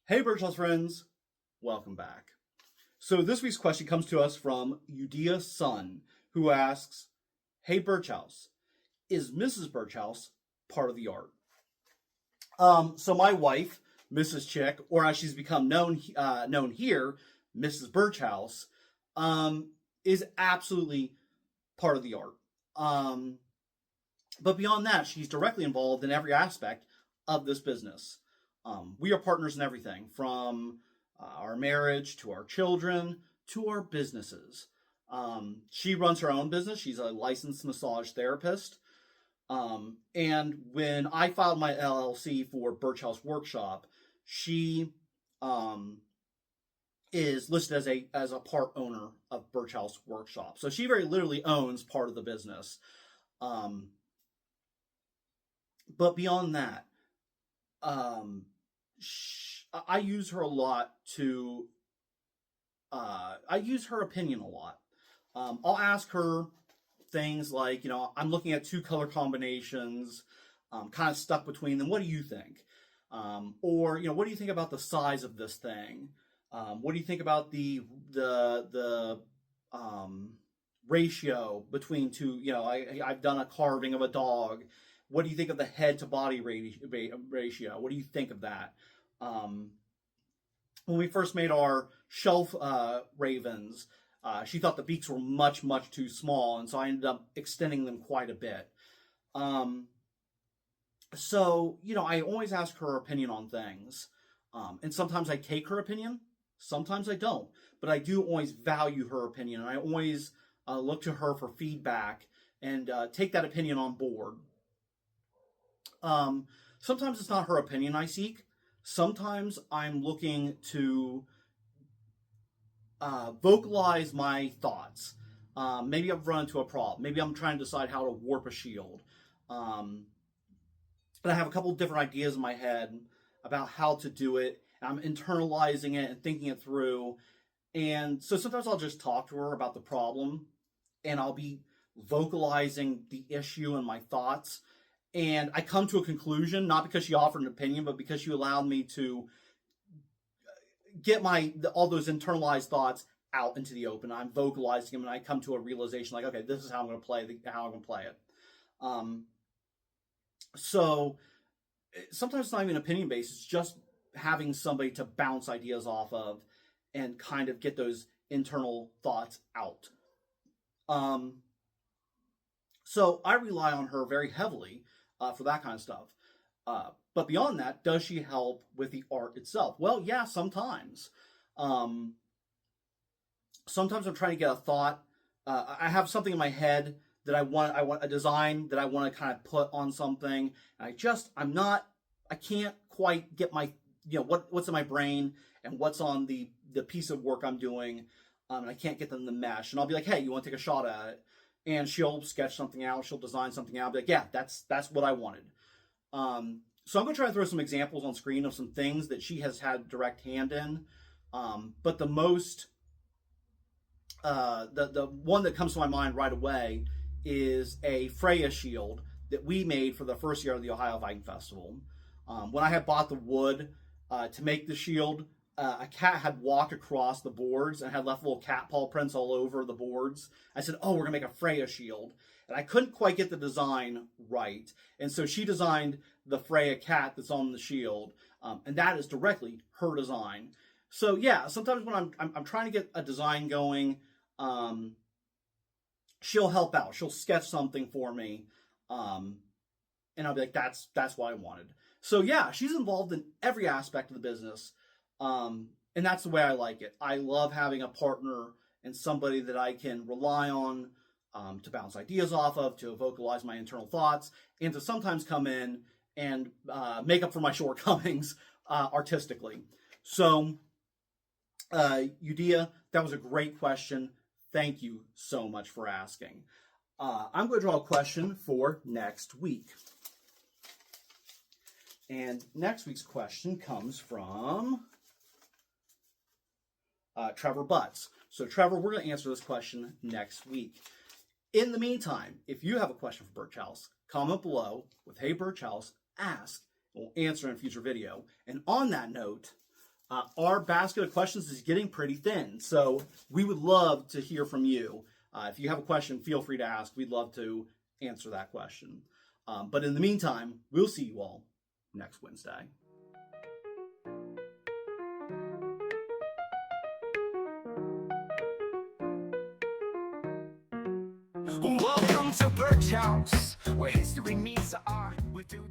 Hey Birchouse friends, welcome back. So this week's question comes to us from Udia's son, who asks, hey Birchouse, is Mrs. Birchouse part of the art? So my wife, Mrs. Chick, or as she's become known here, Mrs. Birchouse, is absolutely part of the art. But beyond that, she's directly involved in every aspect of this business. We are partners in everything from our marriage to our children to our businesses. She runs her own business. She's a licensed massage therapist. And when I filed my LLC for Birchouse Workshop, she is listed as a part owner of Birchouse Workshop. So she very literally owns part of the business. But beyond that, I use her a lot to, I use her opinion a lot. I'll ask her things like, I'm looking at two color combinations, kind of stuck between them. What do you think? Or, what do you think about the size of this thing? What do you think about the ratio between two, I've done a carving of a dog. What do you think of the head to body ratio? What do you think of that? When we first made our shelf ravens, she thought the beaks were much, much too small, and so I ended up extending them quite a bit. So, I always ask her opinion on things. And sometimes I take her opinion, sometimes I don't. But I do always value her opinion, and I always look to her for feedback and take that opinion on board. Sometimes it's not her opinion I seek. Sometimes I'm looking to vocalize my thoughts. Maybe I've run into a problem. Maybe I'm trying to decide how to warp a shield. And I have a couple of different ideas in my head about how to do it. I'm internalizing it and thinking it through. And so sometimes I'll just talk to her about the problem, and I'll be vocalizing the issue and my thoughts. And I come to a conclusion, not because she offered an opinion, but because she allowed me to get all those internalized thoughts out into the open. I'm vocalizing them, and I come to a realization like, okay, this is how I'm going to play it. So sometimes it's not even opinion based. It's just having somebody to bounce ideas off of and kind of get those internal thoughts out. So I rely on her very heavily for that kind of stuff. But beyond that, does she help with the art itself? Well, yeah, sometimes. Sometimes I'm trying to get a thought. I have something in my head that I want a design that I want to kind of put on something. And I can't quite get my, what's in my brain and what's on the piece of work I'm doing. And I can't get them to mesh. And I'll be like, hey, you want to take a shot at it? And she'll sketch something out. She'll design something out. I'll be like, yeah, that's what I wanted. So I'm going to try to throw some examples on screen of some things that she has had direct hand in. But the most, the one that comes to my mind right away is a Freya shield that we made for the first year of the Ohio Viking Festival. When I had bought the wood to make the shield, a cat had walked across the boards and had left little cat paw prints all over the boards. I said, oh, we're going to make a Freya shield. And I couldn't quite get the design right. And so she designed the Freya cat that's on the shield. And that is directly her design. So yeah, sometimes when I'm trying to get a design going, she'll help out. She'll sketch something for me. And I'll be like, that's what I wanted. So yeah, she's involved in every aspect of the business. And that's the way I like it. I love having a partner and somebody that I can rely on to bounce ideas off of, to vocalize my internal thoughts, and to sometimes come in and make up for my shortcomings artistically. So, Udia, that was a great question. Thank you so much for asking. I'm going to draw a question for next week. And next week's question comes from Trevor Butts. So Trevor, we're going to answer this question next week. In the meantime, if you have a question for Birchouse, comment below with, hey Birchouse, ask, and we'll answer in a future video. And on that note, Our basket of questions is getting pretty thin, so we would love to hear from you. If you have a question, feel free to ask. We'd love to answer that question. But in the meantime, we'll see you all next Wednesday. Welcome to Birchouse, where history meets art. We do